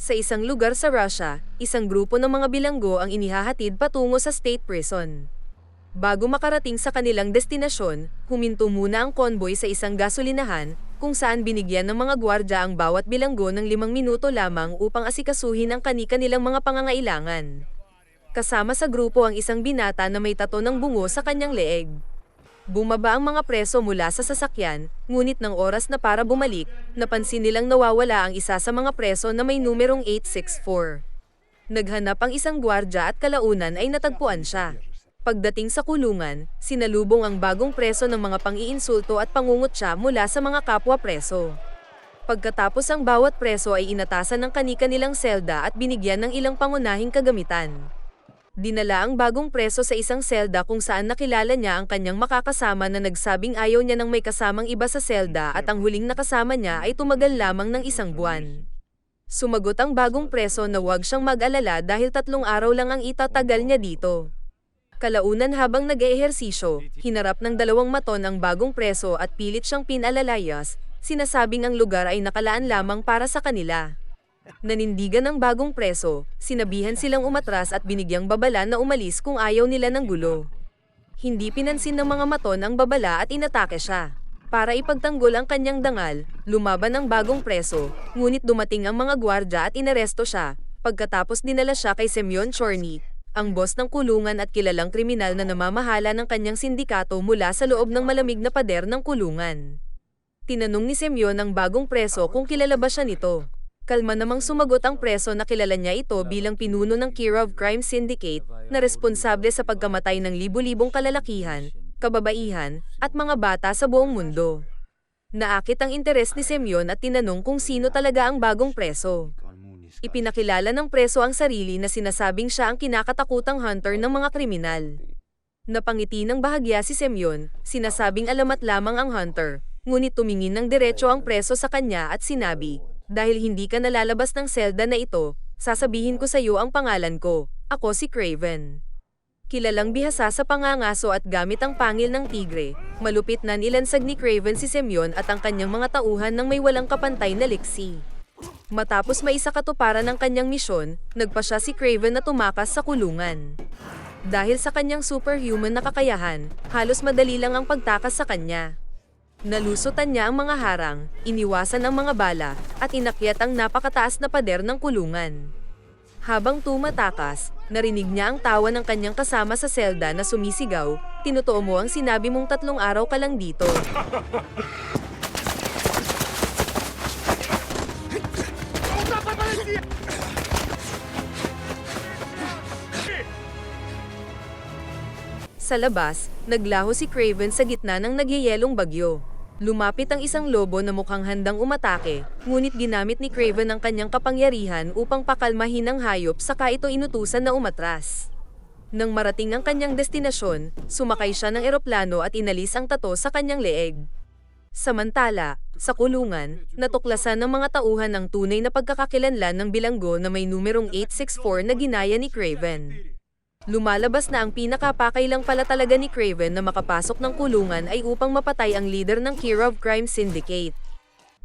Sa isang lugar sa Russia, isang grupo ng mga bilanggo ang inihahatid patungo sa state prison. Bago makarating sa kanilang destinasyon, huminto muna ang convoy sa isang gasolinahan, kung saan binigyan ng mga gwardya ang bawat bilanggo ng 5 minuto lamang upang asikasuhin ang kani-kanilang mga pangangailangan. Kasama sa grupo ang isang binata na may tato ng bungo sa kanyang leeg. Bumaba ang mga preso mula sa sasakyan, ngunit ng oras na para bumalik, napansin nilang nawawala ang isa sa mga preso na may numerong 864. Naghanap ang isang gwardya at kalaunan ay natagpuan siya. Pagdating sa kulungan, sinalubong ang bagong preso ng mga pang-iinsulto at pangungutya mula sa mga kapwa preso. Pagkatapos ang bawat preso ay inatasan ng kani-kanilang selda at binigyan ng ilang pangunahing kagamitan. Dinala ang bagong preso sa isang selda kung saan nakilala niya ang kanyang makakasama na nagsabing ayaw niya ng may kasamang iba sa selda at ang huling nakasama niya ay tumagal lamang ng 1 buwan. Sumagot ang bagong preso na huwag siyang mag-alala dahil 3 araw lang ang itatagal niya dito. Kalaunan habang nag-eehersisyo, hinarap ng 2 maton ang bagong preso at pilit siyang pinalalayas, sinasabing ang lugar ay nakalaan lamang para sa kanila. Nanindigan ng bagong preso, sinabihan silang umatras at binigyang babala na umalis kung ayaw nila ng gulo. Hindi pinansin ng mga maton ang babala at inatake siya. Para ipagtanggol ang kanyang dangal, lumaban ang bagong preso, ngunit dumating ang mga gwardya at inaresto siya, pagkatapos dinala siya kay Semyon Chorny, ang boss ng kulungan at kilalang kriminal na namamahala ng kanyang sindikato mula sa loob ng malamig na pader ng kulungan. Tinanong ni Semyon ang bagong preso kung kilala ba siya nito. Kalma namang sumagot ang preso na kilala niya ito bilang pinuno ng Kirov Crime Syndicate na responsable sa pagkamatay ng libu-libong kalalakihan, kababaihan, at mga bata sa buong mundo. Naakit ang interes ni Semyon at tinanong kung sino talaga ang bagong preso. Ipinakilala ng preso ang sarili na sinasabing siya ang kinakatakutang hunter ng mga kriminal. Napangiti ng bahagya si Semyon, sinasabing alamat lamang ang hunter, ngunit tumingin ng diretso ang preso sa kanya at sinabi, "Dahil hindi ka nalalabas ng selda na ito, sasabihin ko sa iyo ang pangalan ko. Ako si Craven." Kilalang bihasa sa pangangaso at gamit ang pangil ng tigre, malupit na nilansag ni Craven si Semyon at ang kanyang mga tauhan ng may walang kapantay na liksi. Matapos maisakatuparan ng kanyang misyon, nagpa siya si Craven na tumakas sa kulungan. Dahil sa kanyang superhuman na kakayahan, halos madali lang ang pagtakas sa kanya. Nalusutan niya ang mga harang, iniwasan ang mga bala, at inakyat ang napakataas na pader ng kulungan. Habang tumatakas, narinig niya ang tawa ng kanyang kasama sa selda na sumisigaw, "Tinutuo mo ang sinabi mong 3 araw ka lang dito." Sa labas, naglaho si Craven sa gitna ng nagyayelong bagyo. Lumapit ang isang lobo na mukhang handang umatake, ngunit ginamit ni Craven ang kanyang kapangyarihan upang pakalmahin ang hayop saka ito inutusan na umatras. Nang marating ang kanyang destinasyon, sumakay siya ng eroplano at inalis ang tato sa kanyang leeg. Samantala, sa kulungan, natuklasan ng mga tauhan ang tunay na pagkakakilanlan ng bilanggo na may numerong 864 na ginaya ni Craven. Lumalabas na ang pinakapakailang pala talaga ni Craven na makapasok ng kulungan ay upang mapatay ang leader ng Kirov Crime Syndicate.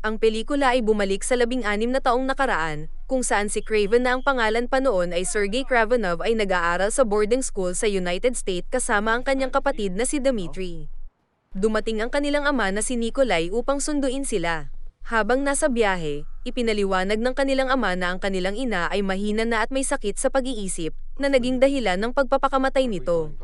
Ang pelikula ay bumalik sa 16 na taong nakaraan, kung saan si Craven na ang pangalan pa noon ay Sergei Kravenov ay nag-aaral sa boarding school sa United States kasama ang kanyang kapatid na si Dmitry. Dumating ang kanilang ama na si Nikolai upang sunduin sila. Habang nasa biyahe, ipinaliwanag ng kanilang ama na ang kanilang ina ay mahina na at may sakit sa pag-iisip, na naging dahilan ng pagpapakamatay nito.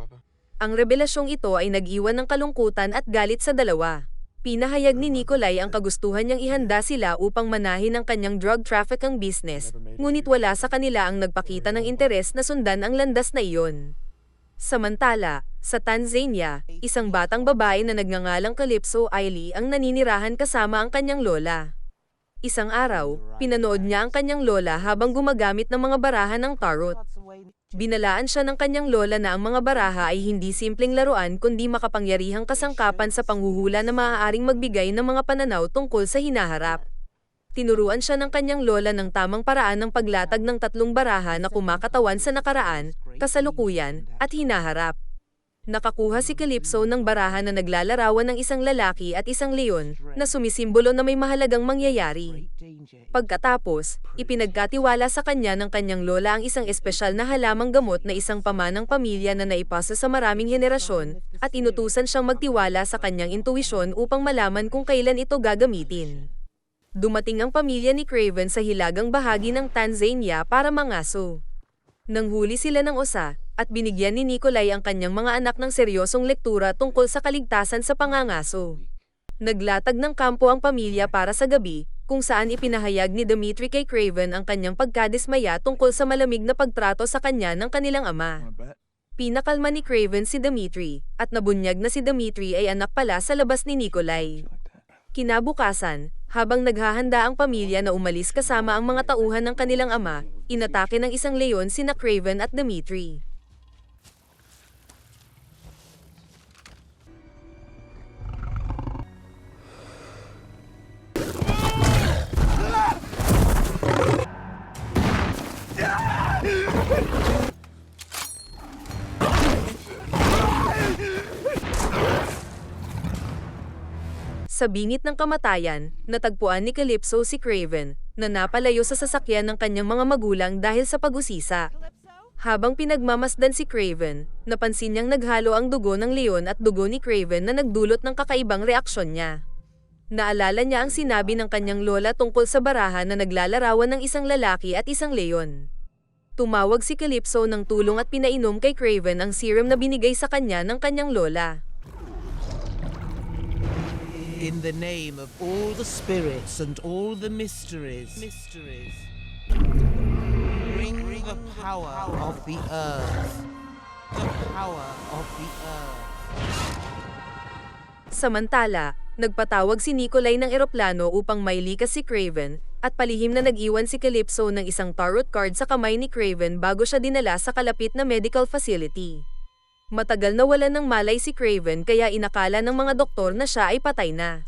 Ang revelasyong ito ay nag-iwan ng kalungkutan at galit sa dalawa. Pinahayag ni Nikolai ang kagustuhan niyang ihanda sila upang manahin ang kanyang drug trafficking business, ngunit wala sa kanila ang nagpakita ng interes na sundan ang landas na iyon. Samantala, sa Tanzania, isang batang babae na nagngangalang Calypso Ailey ang naninirahan kasama ang kanyang lola. Isang araw, pinanood niya ang kanyang lola habang gumagamit ng mga baraha ng tarot. Binalaan siya ng kanyang lola na ang mga baraha ay hindi simpleng laruan kundi makapangyarihang kasangkapan sa panghuhula na maaaring magbigay ng mga pananaw tungkol sa hinaharap. Tinuruan siya ng kanyang lola ng tamang paraan ng paglatag ng 3 baraha na kumakatawan sa nakaraan, kasalukuyan, at hinaharap. Nakakuha si Calypso ng barahan na naglalarawan ng isang lalaki at isang leon na sumisimbolo na may mahalagang mangyayari. Pagkatapos, ipinagkatiwala sa kanya ng kanyang lola ang isang espesyal na halamang gamot na isang pamanang pamilya na naipasa sa maraming henerasyon, at inutusan siyang magtiwala sa kanyang intuwisyon upang malaman kung kailan ito gagamitin. Dumating ang pamilya ni Craven sa hilagang bahagi ng Tanzania para mangaso. Nanghuli sila ng osa, at binigyan ni Nikolai ang kanyang mga anak ng seryosong lektura tungkol sa kaligtasan sa pangangaso. Naglatag ng kampo ang pamilya para sa gabi, kung saan ipinahayag ni Dmitri kay Craven ang kanyang pagkadismaya tungkol sa malamig na pagtrato sa kanya ng kanilang ama. Pinakalma ni Craven si Dmitri, at nabunyag na si Dmitri ay anak pala sa labas ni Nikolai. Kinabukasan, habang naghahanda ang pamilya na umalis kasama ang mga tauhan ng kanilang ama, inatake ng isang leon sina Craven at Dmitri. Sa bingit ng kamatayan, natagpuan ni Calypso si Craven, na napalayo sa sasakyan ng kanyang mga magulang dahil sa pag-usisa. Habang pinagmamasdan si Craven, napansin niyang naghalo ang dugo ng leon at dugo ni Craven na nagdulot ng kakaibang reaksyon niya. Naalala niya ang sinabi ng kanyang lola tungkol sa barahan na naglalarawan ng isang lalaki at isang leon. Tumawag si Calypso ng tulong at pinainom kay Craven ang serum na binigay sa kanya ng kanyang lola. In the name of all the spirits and all the mysteries, bring the power of the earth. The power of the earth. Samantala, nagpatawag si Nikolai ng eroplano upang mailikas si Craven, at palihim na nag-iwan si Calypso ng isang tarot card sa kamay ni Craven bago siya dinala sa kalapit na medical facility. Matagal na wala ng malay si Craven kaya inakala ng mga doktor na siya ay patay na.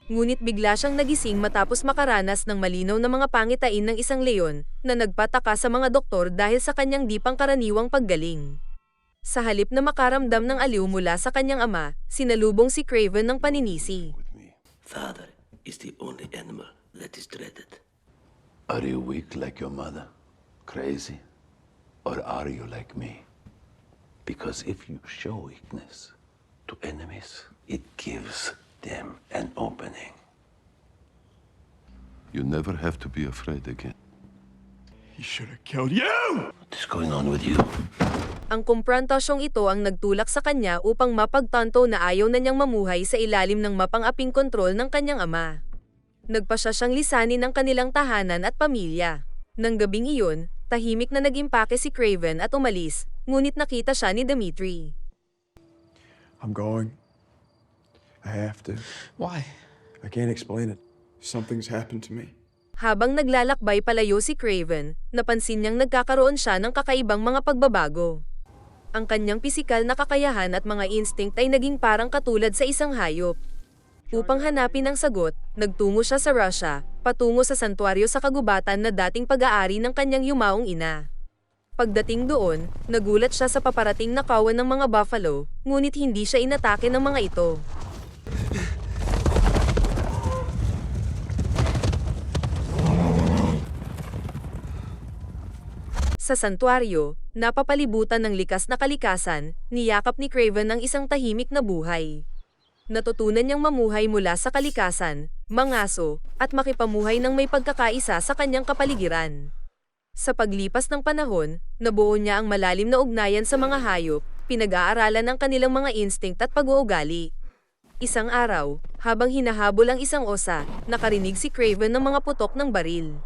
Ngunit bigla siyang nagising matapos makaranas ng malinaw na mga pangitain ng isang leon, na nagpataka sa mga doktor dahil sa kanyang di pangkaraniwang paggaling. Sa halip na makaramdam ng aliw mula sa kanyang ama, sinalubong si Craven ng paninisi. Father is the only animal that is dreaded. Are you weak like your mother? Crazy? Or are you like me? Because if you show weakness to enemies, it gives them an opening. You never have to be afraid again. He should have killed you! What is going on with you? Ang kumprontasyong ito ang nagtulak sa kanya upang mapagtanto na ayaw na niyang mamuhay sa ilalim ng mapang-aping kontrol ng kanyang ama. Nagpasya siyang lisanin ang kanilang tahanan at pamilya. Nang gabing iyon, tahimik na nag-impake si Craven at umalis, ngunit nakita siya ni Dmitri. I'm going. I have to. Why? I can't explain it. Something's happened to me. Habang naglalakbay palayo si Craven, napansin niyang nagkakaroon siya ng kakaibang mga pagbabago. Ang kanyang pisikal na kakayahan at mga instinct ay naging parang katulad sa isang hayop. Upang hanapin ang sagot, nagtungo siya sa Russia, patungo sa santuaryo sa kagubatan na dating pag-aari ng kanyang yumaong ina. Pagdating doon, nagulat siya sa paparating na kawan ng mga buffalo, ngunit hindi siya inatake ng mga ito. Sa santuaryo, napapalibutan ng likas na kalikasan, niyakap ni Craven ang isang tahimik na buhay. Natutunan niyang mamuhay mula sa kalikasan, mangaso, at makipamuhay ng may pagkakaisa sa kanyang kapaligiran. Sa paglipas ng panahon, nabuo niya ang malalim na ugnayan sa mga hayop, pinag-aaralan ang kanilang mga instinct at pag-uugali. Isang araw, habang hinahabol ang isang osa, nakarinig si Craven ng mga putok ng baril.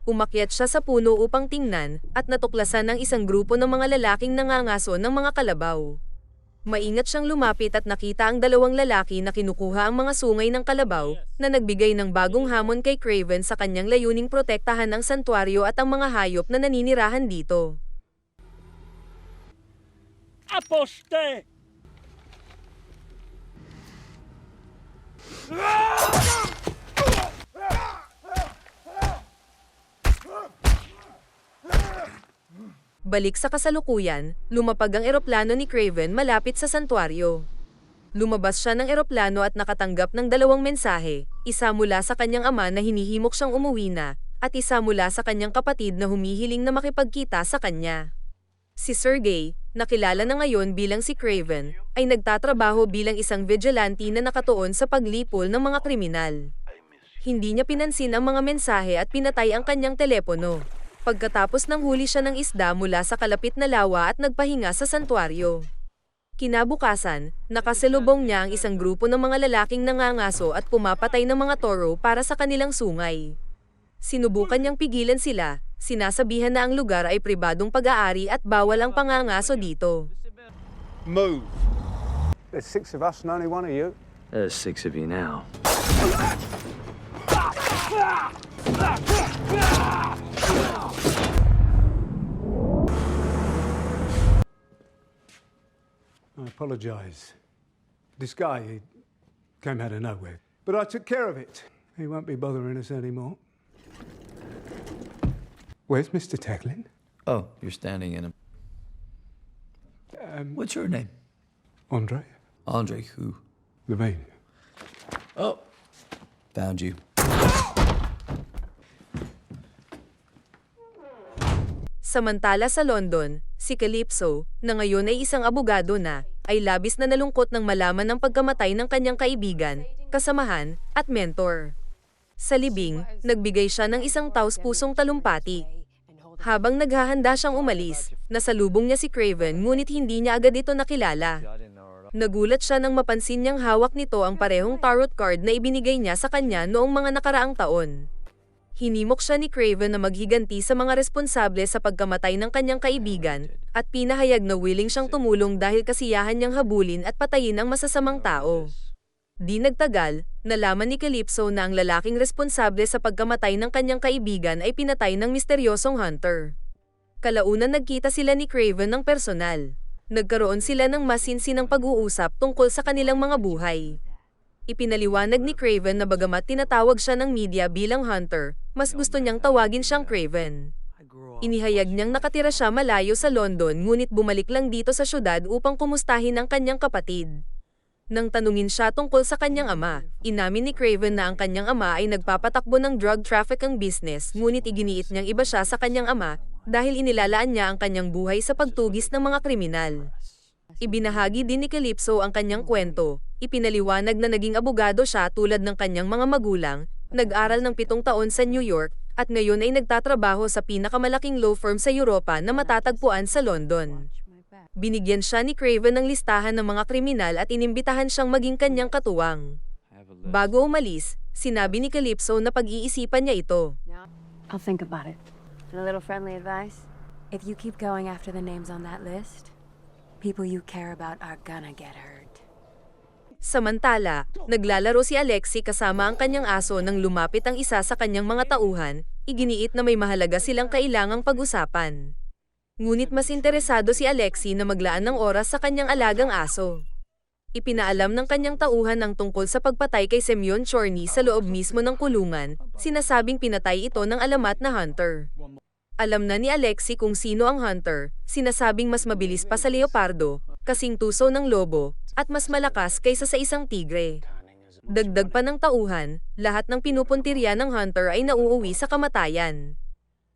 Umakyat siya sa puno upang tingnan, at natuklasan ng isang grupo ng mga lalaking nangangaso ng mga kalabaw. Maingat siyang lumapit at nakita ang dalawang lalaki na kinukuha ang mga sungay ng kalabaw, na nagbigay ng bagong hamon kay Craven sa kanyang layuning protektahan ang santuaryo at ang mga hayop na naninirahan dito. Aposte! Balik sa kasalukuyan, lumapag ang eroplano ni Craven malapit sa santuaryo. Lumabas siya ng eroplano at nakatanggap ng 2 mensahe, isa mula sa kanyang ama na hinihimok siyang umuwi na, at isa mula sa kanyang kapatid na humihiling na makipagkita sa kanya. Si Sergey, nakilala na ngayon bilang si Craven, ay nagtatrabaho bilang isang vigilante na nakatuon sa paglipol ng mga kriminal. Hindi niya pinansin ang mga mensahe at pinatay ang kanyang telepono. Pagkatapos ng huli siya ng isda mula sa kalapit na lawa at nagpahinga sa santuaryo. Kinabukasan, nakasalubong niya ang isang grupo ng mga lalaking nangangaso at pumapatay ng mga toro para sa kanilang sungay. Sinubukan niyang pigilan sila, sinasabihan na ang lugar ay pribadong pag-aari at bawal ang pangangaso dito. Move. There's 6 of us and only 1 of you. There's 6 of you now. I apologise. This guy, he came out of nowhere. But I took care of it. He won't be bothering us anymore. Where's Mr. Taglin? Oh, you're standing in him. What's your name? Andre? Andre who? Levine. Oh, found you. Samantala sa London, si Calypso, na ngayon ay isang abogado na, ay labis na nalungkot nang malaman ng pagkamatay ng kanyang kaibigan, kasamahan, at mentor. Sa libing, nagbigay siya ng isang taos-pusong talumpati. Habang naghahanda siyang umalis, nasalubong niya si Craven ngunit hindi niya agad ito nakilala. Nagulat siya nang mapansin niyang hawak nito ang parehong tarot card na ibinigay niya sa kanya noong mga nakaraang taon. Hinimok siya ni Craven na maghiganti sa mga responsable sa pagkamatay ng kanyang kaibigan, at pinahayag na willing siyang tumulong dahil kasiyahan niyang habulin at patayin ang masasamang tao. Di nagtagal, nalaman ni Calypso na ang lalaking responsable sa pagkamatay ng kanyang kaibigan ay pinatay ng misteryosong hunter. Kalaunan nagkita sila ni Craven ng personal. Nagkaroon sila ng masinsinang pag-uusap tungkol sa kanilang mga buhay. Ipinaliwanag ni Craven na bagamat tinatawag siya ng media bilang hunter, mas gusto niyang tawagin siyang Craven. Inihayag niyang nakatira siya malayo sa London ngunit bumalik lang dito sa syudad upang kumustahin ang kanyang kapatid. Nang tanungin siya tungkol sa kanyang ama, inamin ni Craven na ang kanyang ama ay nagpapatakbo ng drug trafficking business ngunit iginiit niyang iba siya sa kanyang ama dahil inilalaan niya ang kanyang buhay sa pagtugis ng mga kriminal. Ibinahagi din ni Calypso ang kanyang kwento, ipinaliwanag na naging abogado siya tulad ng kanyang mga magulang, nag-aral ng 7 taon sa New York, at ngayon ay nagtatrabaho sa pinakamalaking law firm sa Europa na matatagpuan sa London. Binigyan siya ni Craven ng listahan ng mga kriminal at inimbitahan siyang maging kanyang katuwang. Bago umalis, sinabi ni Calypso na pag-iisipan niya ito. I'll think about it. And a little friendly advice? If you keep going after the names on that list, people you care about are gonna get hurt. Samantala, naglalaro si Alexei kasama ang kanyang aso nang lumapit ang isa sa kanyang mga tauhan, iginiit na may mahalaga silang kailangang pag-usapan. Ngunit mas interesado si Alexei na maglaan ng oras sa kanyang alagang aso. Ipinaalam ng kanyang tauhan ang tungkol sa pagpatay kay Semyon Chorny sa loob mismo ng kulungan, sinasabing pinatay ito ng alamat na hunter. Alam na ni Alexei kung sino ang hunter, sinasabing mas mabilis pa sa leopardo, kasing tuso ng lobo, at mas malakas kaysa sa isang tigre. Dagdag pa ng tauhan, lahat ng pinupuntirya ng hunter ay nauuwi sa kamatayan.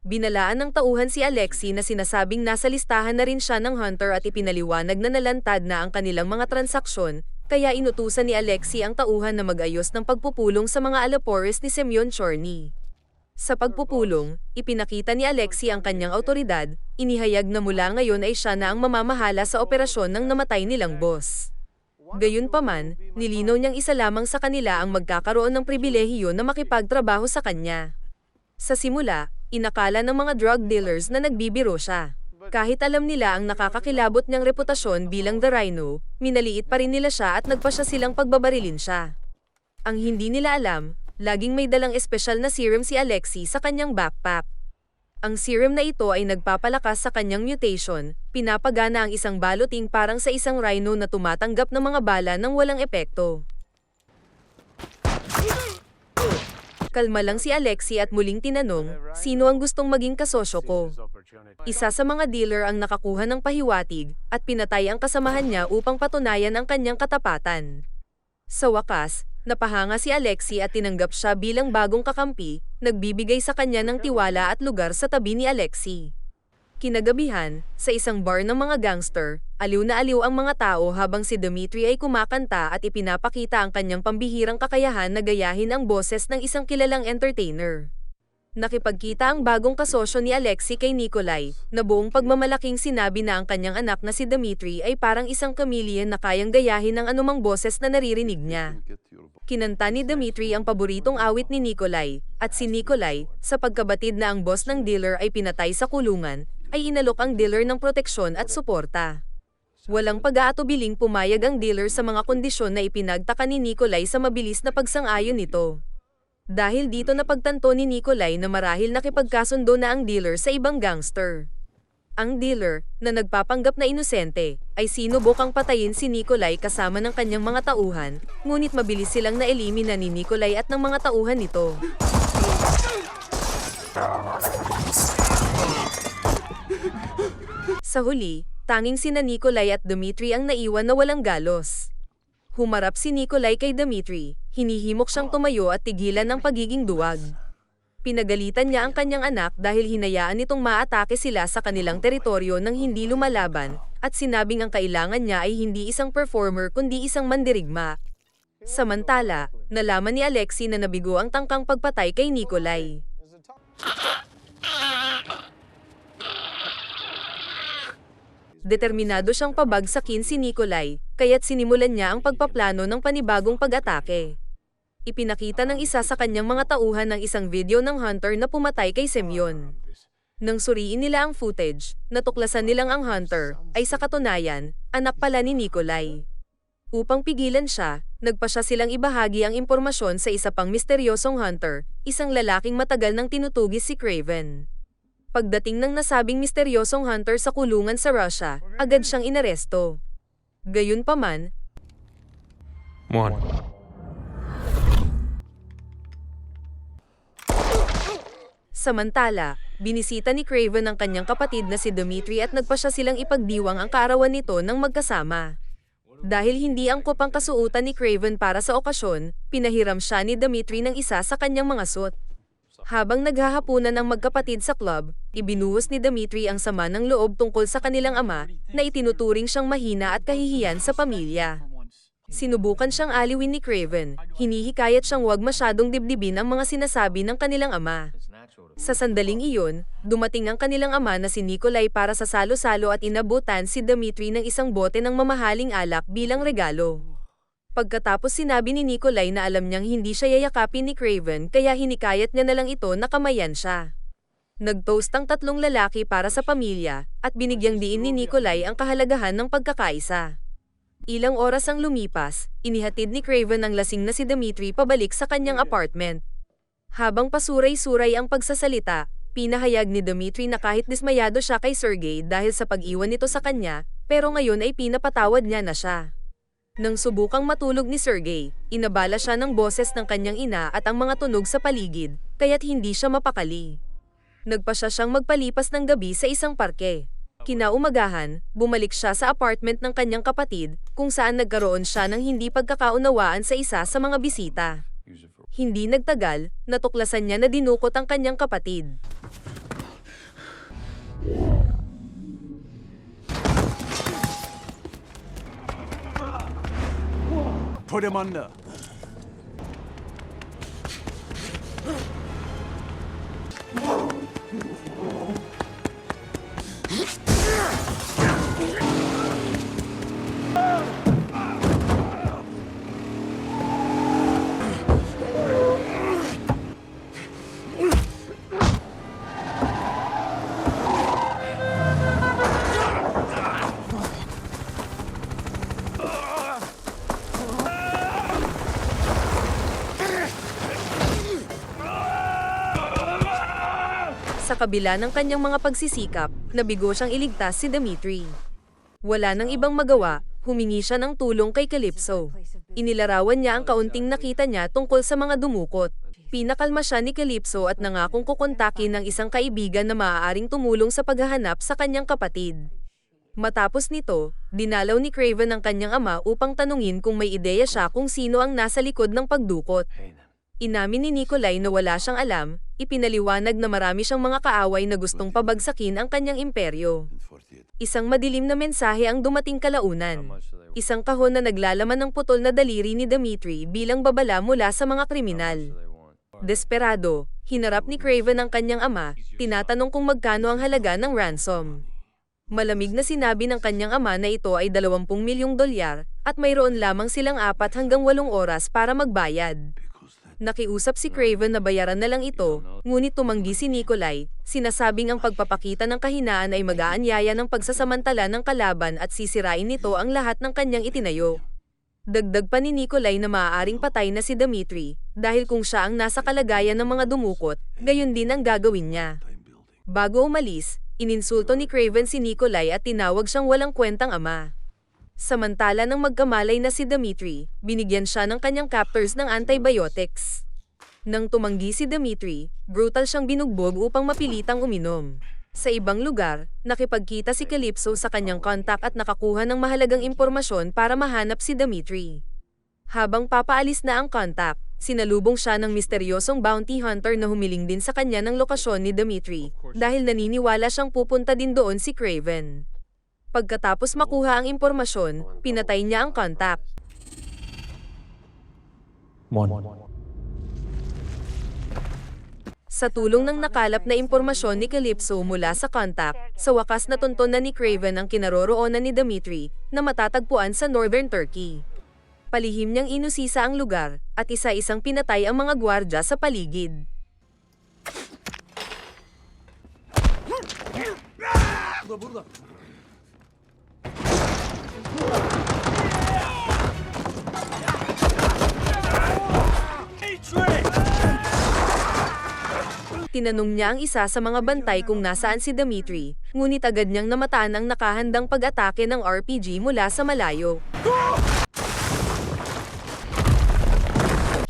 Binalaan ng tauhan si Alexei na sinasabing nasa listahan na rin siya ng hunter at ipinaliwanag na nalantad na ang kanilang mga transaksyon, kaya inutusan ni Alexei ang tauhan na mag-ayos ng pagpupulong sa mga alapores ni Semyon Chorny. Sa pagpupulong, ipinakita ni Alexei ang kanyang awtoridad, inihayag na mula ngayon ay siya na ang mamamahala sa operasyon ng namatay nilang boss. Gayunpaman, nilinaw niyang isa lamang sa kanila ang magkakaroon ng pribilehiyo na makipagtrabaho sa kanya. Sa simula, inakala ng mga drug dealers na nagbibiro siya. Kahit alam nila ang nakakakilabot niyang reputasyon bilang The Rhino, minaliit pa rin nila siya at nagpasya silang pagbabarilin siya. Ang hindi nila alam, laging may dalang espesyal na serum si Alexei sa kanyang backpack. Ang serum na ito ay nagpapalakas sa kanyang mutation, pinapagana ang isang baluting parang sa isang rhino na tumatanggap ng mga bala ng walang epekto. Kalma lang si Alexei at muling tinanong, sino ang gustong maging kasosyo ko? Isa sa mga dealer ang nakakuha ng pahiwatig at pinatay ang kasamahan niya upang patunayan ang kanyang katapatan. Sa wakas, napahanga si Alexei at tinanggap siya bilang bagong kakampi, nagbibigay sa kanya ng tiwala at lugar sa tabi ni Alexei. Kinagabihan, sa isang bar ng mga gangster, aliw na aliw ang mga tao habang si Dmitri ay kumakanta at ipinapakita ang kanyang pambihirang kakayahan na gayahin ang boses ng isang kilalang entertainer. Nakipagkita ang bagong kasosyo ni Alexei kay Nikolai, na buong pagmamalaking sinabi na ang kanyang anak na si Dmitri ay parang isang chameleon na kayang gayahin ang anumang boses na naririnig niya. Kinanta ni Dmitri ang paboritong awit ni Nikolai, at si Nikolai, sa pagkabatid na ang boss ng dealer ay pinatay sa kulungan, ay inalok ang dealer ng proteksyon at suporta. Walang pag-aatubiling pumayag ang dealer sa mga kondisyon na ipinagtaka ni Nikolai sa mabilis na pagsang-ayon nito. Dahil dito napagtanto ni Nikolai na marahil nakipagkasundo na ang dealer sa ibang gangster. Ang dealer, na nagpapanggap na inosente, ay sinubukang patayin si Nikolai kasama ng kanyang mga tauhan, ngunit mabilis silang naelimina ni Nikolai at ng mga tauhan nito. Sa huli, tanging sina Nikolai at Dmitri ang naiwan na walang galos. Humarap si Nikolai kay Dmitri, hinihimok siyang tumayo at tigilan ang pagiging duwag. Pinagalitan niya ang kanyang anak dahil hinayaan nitong maatake sila sa kanilang teritoryo nang hindi lumalaban, at sinabing ang kailangan niya ay hindi isang performer kundi isang mandirigma. Samantala, nalaman ni Alexei na nabigo ang tangkang pagpatay kay Nikolai. Determinado siyang pabagsakin si Nikolai, kaya't sinimulan niya ang pagpaplano ng panibagong pag-atake. Ipinakita ng isa sa kanyang mga tauhan ng isang video ng hunter na pumatay kay Semyon. Nang suriin nila ang footage, natuklasan nilang ang hunter ay sa katunayan, anak pala ni Nikolai. Upang pigilan siya, nagpa siya silang ibahagi ang impormasyon sa isa pang misteryosong hunter, isang lalaking matagal nang tinutugis si Craven. Pagdating ng nasabing misteryosong hunter sa kulungan sa Russia, agad siyang inaresto. Gayunpaman, samantala, binisita ni Craven ang kanyang kapatid na si Dmitri at nagpa siya silang ipagdiwang ang kaarawan nito ng magkasama. Dahil hindi angkop ang kasuotan ni Craven para sa okasyon, pinahiram siya ni Dmitri ng isa sa kanyang mga suot. Habang naghahapunan ang magkapatid sa club, ibinuhos ni Dmitri ang sama ng loob tungkol sa kanilang ama, na itinuturing siyang mahina at kahihiyan sa pamilya. Sinubukan siyang aliwin ni Craven, hinihikayat siyang huwag masyadong dibdibin ang mga sinasabi ng kanilang ama. Sa sandaling iyon, dumating ang kanilang ama na si Nikolai para sa salo-salo at inabutan si Dmitri ng isang bote ng mamahaling alak bilang regalo. Pagkatapos sinabi ni Nikolai na alam niyang hindi siya yayakapin ni Craven kaya hinikayat niya na lang ito na kamayan siya. Nag-toast ang tatlong lalaki para sa pamilya, at binigyang diin ni Nikolai ang kahalagahan ng pagkakaisa. Ilang oras ang lumipas, inihatid ni Craven ang lasing na si Dmitri pabalik sa kanyang apartment. Habang pasuray-suray ang pagsasalita, pinahayag ni Dmitri na kahit dismayado siya kay Sergey dahil sa pag-iwan nito sa kanya, pero ngayon ay pinapatawad niya na siya. Nang subukang matulog ni Sergey, inabala siya ng boses ng kanyang ina at ang mga tunog sa paligid, kaya't hindi siya mapakali. Nagpasya siyang magpalipas ng gabi sa isang parke. Kinaumagahan, bumalik siya sa apartment ng kanyang kapatid, kung saan nagkaroon siya ng hindi pagkakaunawaan sa isa sa mga bisita. Hindi nagtagal, natuklasan niya na dinukot ang kanyang kapatid. Put him under. Sa kabila ng kanyang mga pagsisikap, nabigo siyang iligtas si Dmitri. Wala nang ibang magawa, humingi siya ng tulong kay Calypso. Inilarawan niya ang kaunting nakita niya tungkol sa mga dumukot. Pinakalma siya ni Calypso at nangakong kukontakin ng isang kaibigan na maaaring tumulong sa paghahanap sa kanyang kapatid. Matapos nito, dinalaw ni Craven ang kanyang ama upang tanungin kung may ideya siya kung sino ang nasa likod ng pagdukot. Inamin ni Nikolai na wala siyang alam, ipinaliwanag na marami siyang mga kaaway na gustong pabagsakin ang kanyang imperyo. Isang madilim na mensahe ang dumating kalaunan. Isang kahon na naglalaman ng putol na daliri ni Dmitri bilang babala mula sa mga kriminal. Desperado, hinarap ni Craven ang kanyang ama, tinatanong kung magkano ang halaga ng ransom. Malamig na sinabi ng kanyang ama na ito ay 20 milyong dolyar at mayroon lamang silang 4 hanggang 8 oras para magbayad. Nakiusap si Craven na bayaran na lang ito, ngunit tumanggi si Nikolai, sinasabing ang pagpapakita ng kahinaan ay mag-aanyaya ng pagsasamantala ng kalaban at sisirain nito ang lahat ng kanyang itinayo. Dagdag pa ni Nikolai na maaaring patay na si Dmitri, dahil kung siya ang nasa kalagayan ng mga dumukot, gayon din ang gagawin niya. Bago umalis, ininsulto ni Craven si Nikolai at tinawag siyang walang kwentang ama. Samantala nang magkamalay na si Dmitri, binigyan siya ng kanyang captors ng antibiotics. Nang tumanggi si Dmitri, brutal siyang binugbog upang mapilitang uminom. Sa ibang lugar, nakipagkita si Calypso sa kanyang kontak at nakakuha ng mahalagang impormasyon para mahanap si Dmitri. Habang papaalis na ang kontak, sinalubong siya ng misteryosong bounty hunter na humiling din sa kanya ng lokasyon ni Dmitri, dahil naniniwala siyang pupunta din doon si Craven. Pagkatapos makuha ang impormasyon, pinatay niya ang kontak. Sa tulong ng nakalap na impormasyon ni Calypso mula sa kontak, sa wakas natunton na ni Craven ang kinaroroonan ni Dmitri na matatagpuan sa northern Turkey. Palihim niyang inusisa ang lugar at isa-isang pinatay ang mga gwardya sa paligid. Tinanong niya ang isa sa mga bantay kung nasaan si Dmitri, ngunit agad niyang namataan ang nakahandang pag-atake ng RPG mula sa malayo.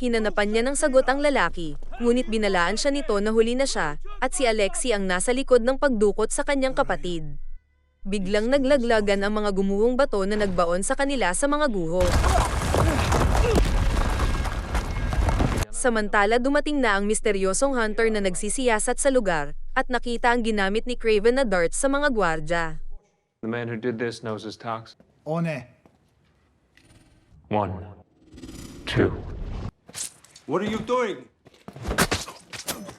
Hinanapan niya ng sagot ang lalaki, ngunit binalaan siya nito na huli na siya, at si Alexei ang nasa likod ng pagdukot sa kanyang kapatid. Biglang naglaglagan ang mga gumuhong bato na nagbaon sa kanila sa mga guho. Samantala dumating na ang misteryosong hunter na nagsisiyasat sa lugar, at nakita ang ginamit ni Craven na darts sa mga gwardya. The man who did this knows his toxin. One. 1, 2. What are you doing?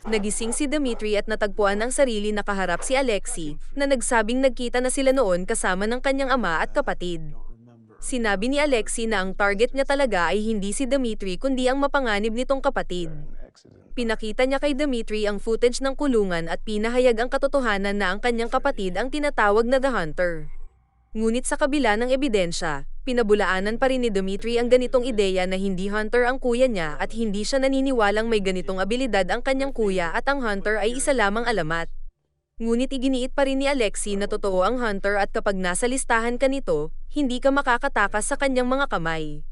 Nagising si Dmitri at natagpuan ang sarili na kaharap si Alexei, na nagsabing nagkita na sila noon kasama ng kanyang ama at kapatid. Sinabi ni Alexei na ang target niya talaga ay hindi si Dmitri kundi ang mapanganib nitong kapatid. Pinakita niya kay Dmitri ang footage ng kulungan at pinahayag ang katotohanan na ang kanyang kapatid ang tinatawag na The Hunter. Ngunit sa kabila ng ebidensya, pinabulaanan pa rin ni Dmitri ang ganitong ideya na hindi hunter ang kuya niya at hindi siya naniniwalang may ganitong abilidad ang kanyang kuya at ang hunter ay isa lamang alamat. Ngunit iginiit pa rin ni Alexei na totoo ang hunter at kapag nasa listahan ka nito, hindi ka makakatakas sa kanyang mga kamay.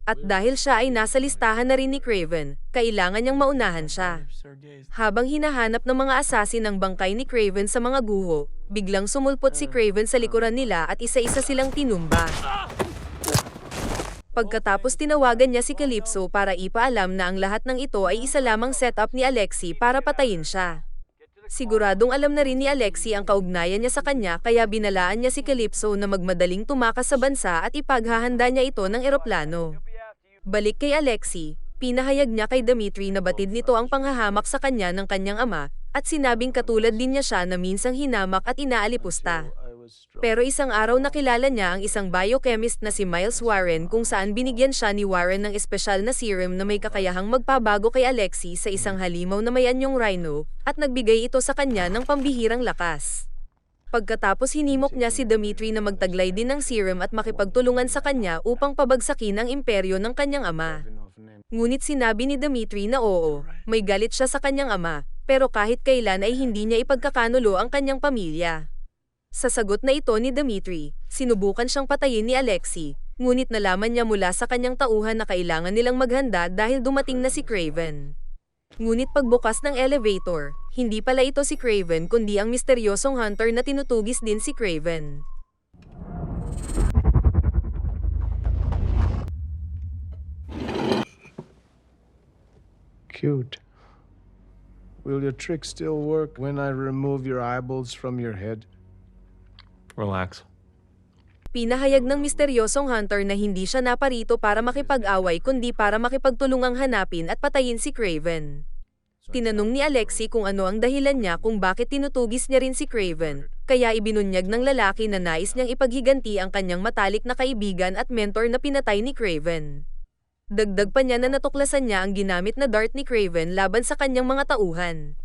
At dahil siya ay nasa listahan na rin ni Craven, kailangan niyang maunahan siya. Habang hinahanap ng mga assassin ang bangkay ni Craven sa mga guho, biglang sumulpot si Craven sa likuran nila at isa-isa silang tinumba. Pagkatapos tinawagan niya si Calypso para ipaalam na ang lahat ng ito ay isa lamang setup ni Alexei para patayin siya. Siguradong alam na rin ni Alexei ang kaugnayan niya sa kanya kaya binalaan niya si Calypso na magmadaling tumakas sa bansa at ipaghahanda niya ito ng eroplano. Balik kay Alexei, pinahayag niya kay Dmitri na batid nito ang panghahamak sa kanya ng kanyang ama, at sinabing katulad din niya siya na minsang hinamak at inaalipusta. Pero isang araw nakilala niya ang isang biochemist na si Miles Warren kung saan binigyan siya ni Warren ng espesyal na serum na may kakayahang magpabago kay Alexei sa isang halimaw na may anyong rhino, at nagbigay ito sa kanya ng pambihirang lakas. Pagkatapos hinimok niya si Dmitri na magtaglay din ng serum at makipagtulungan sa kanya upang pabagsakin ang imperyo ng kanyang ama. Ngunit sinabi ni Dmitri na oo, may galit siya sa kanyang ama, pero kahit kailan ay hindi niya ipagkakanulo ang kanyang pamilya. Sa sagot na ito ni Dmitri, sinubukan siyang patayin ni Alexei, ngunit nalaman niya mula sa kanyang tauhan na kailangan nilang maghanda dahil dumating na si Craven. Ngunit pagbukas ng elevator, hindi pala ito si Craven kundi ang misteryosong hunter na tinutugis din si Craven. Cute. Will your trick still work when I remove your eyeballs from your head? Relax. Pinahayag ng misteryosong hunter na hindi siya naparito para makipag-away kundi para makipagtulungang hanapin at patayin si Craven. Tinanong ni Alexei kung ano ang dahilan niya kung bakit tinutugis niya rin si Craven, kaya ibinunyag ng lalaki na nais niyang ipaghiganti ang kanyang matalik na kaibigan at mentor na pinatay ni Craven. Dagdag pa niya na natuklasan niya ang ginamit na dart ni Craven laban sa kanyang mga tauhan.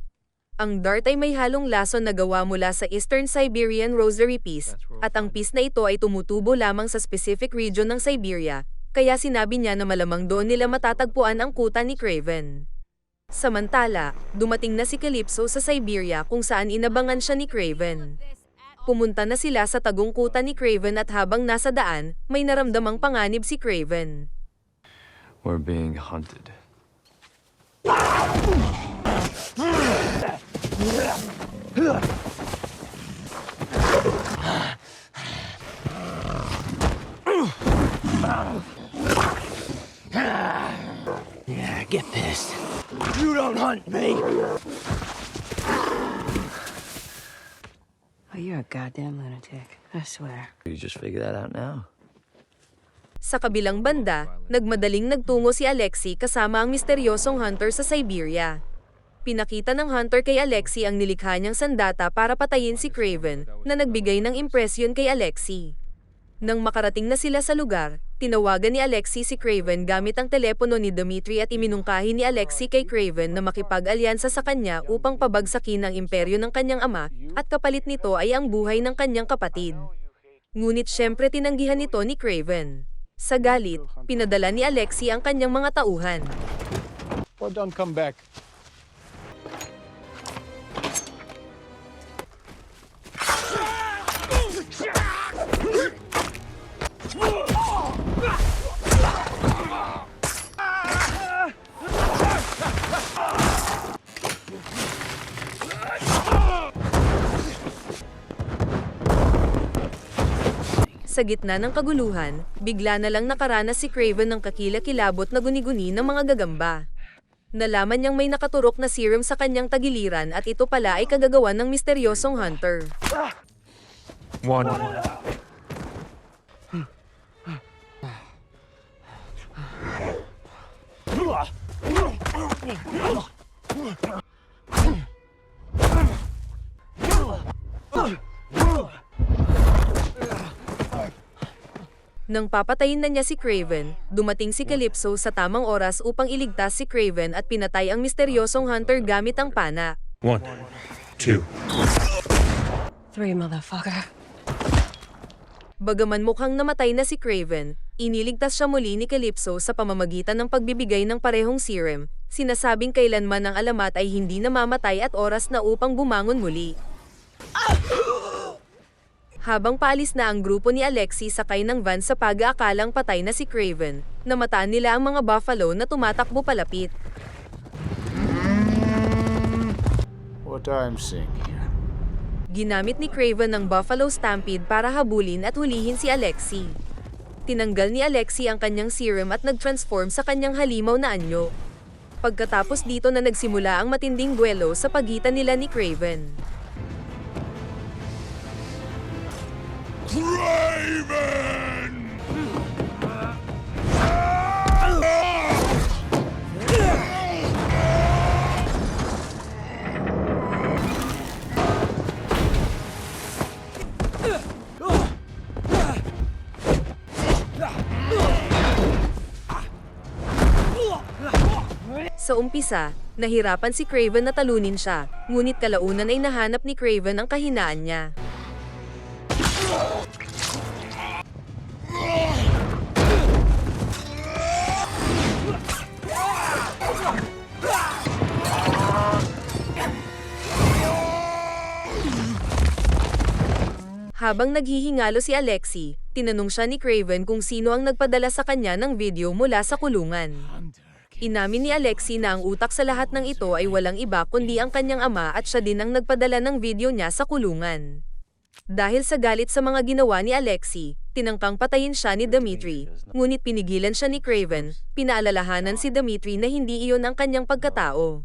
Ang dart ay may halong lason na gawa mula sa Eastern Siberian Rosary Piece, at ang piece na ito ay tumutubo lamang sa specific region ng Siberia, kaya sinabi niya na malamang doon nila matatagpuan ang kuta ni Craven. Samantala, dumating na si Calypso sa Siberia kung saan inabangan siya ni Craven. Pumunta na sila sa tagong kuta ni Craven at habang nasa daan, may naramdamang panganib si Craven. We're being hunted. Yeah, get pissed. You don't hunt me! Oh, you're a goddamn lunatic. I swear. You just figure that out now? Sa kabilang banda, nagmadaling nagtungo si Alexei kasama ang misteryosong hunter sa Siberia. Pinakita ng hunter kay Alexei ang nilikha niyang sandata para patayin si Craven, na nagbigay ng impresyon kay Alexei. Nang makarating na sila sa lugar, tinawagan ni Alexei si Craven gamit ang telepono ni Dmitri at iminungkahi ni Alexei kay Craven na makipag-alyansa sa kanya upang pabagsakin ang imperyo ng kanyang ama, at kapalit nito ay ang buhay ng kanyang kapatid. Ngunit syempre tinanggihan nito ni Craven. Sa galit, pinadala ni Alexei ang kanyang mga tauhan. Or don't come back. Sa gitna ng kaguluhan, bigla na lang nakaranas si Craven ng kakilakilabot na guni-guni ng mga gagamba. Nalaman niyang may nakaturok na serum sa kanyang tagiliran at ito pala ay kagagawan ng misteryosong hunter. One. Nang papatayin na niya si Craven, dumating si Calypso sa tamang oras upang iligtas si Craven at pinatay ang misteryosong hunter gamit ang pana. 1, 2. 3, motherfucker. Bagaman mukhang namatay na si Craven, iniligtas siya muli ni Calypso sa pamamagitan ng pagbibigay ng parehong serum, sinasabing kailanman ang alamat ay hindi namamatay at oras na upang bumangon muli. Habang paalis na ang grupo ni Alexei sakay ng van sa pag-aakalang patay na si Craven, namataan nila ang mga buffalo na tumatakbo palapit. What I'm seeing here. Ginamit ni Craven ang Buffalo Stampede para habulin at hulihin si Alexei. Tinanggal ni Alexei ang kanyang serum at nag-transform sa kanyang halimaw na anyo. Pagkatapos dito na nagsimula ang matinding duelo sa pagitan nila ni Craven. Sa umpisa, nahirapan si Craven na talunin siya, ngunit kalaunan ay nahanap ni Craven ang kahinaan niya. Habang naghihingalo si Alexei, tinanong siya ni Craven kung sino ang nagpadala sa kanya ng video mula sa kulungan. Inamin ni Alexei na ang utak sa lahat ng ito ay walang iba kundi ang kanyang ama at siya din ang nagpadala ng video niya sa kulungan. Dahil sa galit sa mga ginawa ni Alexei, tinangkang patayin siya ni Dmitri, ngunit pinigilan siya ni Craven, pinaalalahanan si Dmitri na hindi iyon ang kanyang pagkatao.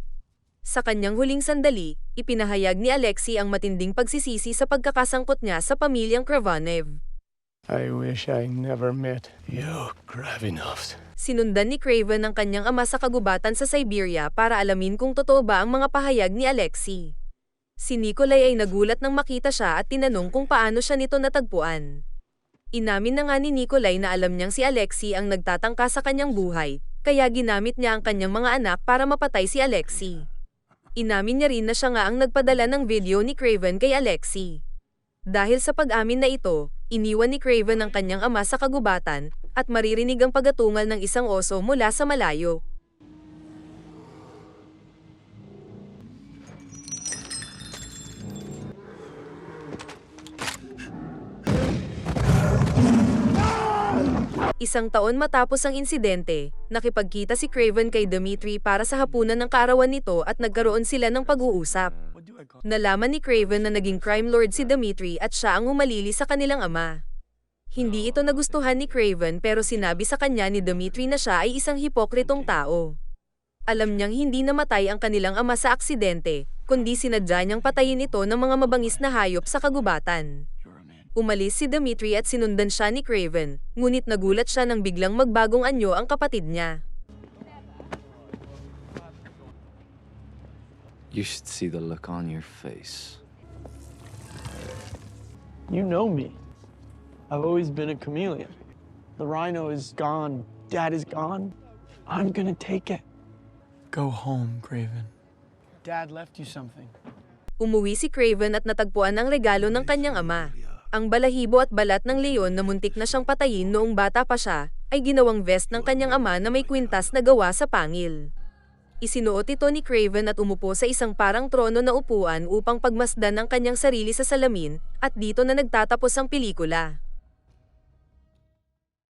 Sa kanyang huling sandali, ipinahayag ni Alexei ang matinding pagsisisi sa pagkakasangkot niya sa pamilyang Kravanev. I wish I never met you, Kravinovs. Sinundan ni Craven ang kanyang ama sa kagubatan sa Siberia para alamin kung totoo ba ang mga pahayag ni Alexei. Si Nikolai ay nagulat nang makita siya at tinanong kung paano siya nito natagpuan. Inamin na nga ni Nikolai na alam niyang si Alexei ang nagtatangka sa kanyang buhay, kaya ginamit niya ang kanyang mga anak para mapatay si Alexei. Inamin niya rin na siya nga ang nagpadala ng video ni Craven kay Alexei. Dahil sa pag-amin na ito, iniwan ni Craven ang kanyang ama sa kagubatan, at maririnig ang pagatungal ng isang oso mula sa malayo. Isang taon matapos ang insidente, nakipagkita si Craven kay Dmitri para sa hapunan ng kaarawan nito at nagkaroon sila ng pag-uusap. Nalaman ni Craven na naging crime lord si Dmitri at siya ang humalili sa kanilang ama. Hindi ito nagustuhan ni Craven pero sinabi sa kanya ni Dmitri na siya ay isang hipokritong tao. Alam niyang hindi namatay ang kanilang ama sa aksidente, kundi sinadya niyang patayin ito ng mga mabangis na hayop sa kagubatan. Umalis si Dmitri at sinundan siya ni Craven, ngunit nagulat siya nang biglang magbagong anyo ang kapatid niya. You should see the look on your face. You know me. I've always been a chameleon. The rhino is gone. Dad is gone. I'm gonna take it. Go home, Craven. Dad left you something. Umuwi si Craven at natagpuan ang regalo ng kanyang ama. Ang balahibo at balat ng leon na muntik na siyang patayin noong bata pa siya, ay ginawang vest ng kanyang ama na may kwintas na gawa sa pangil. Isinuot ito ni Craven at umupo sa isang parang trono na upuan upang pagmasdan ang kanyang sarili sa salamin, at dito na nagtatapos ang pelikula.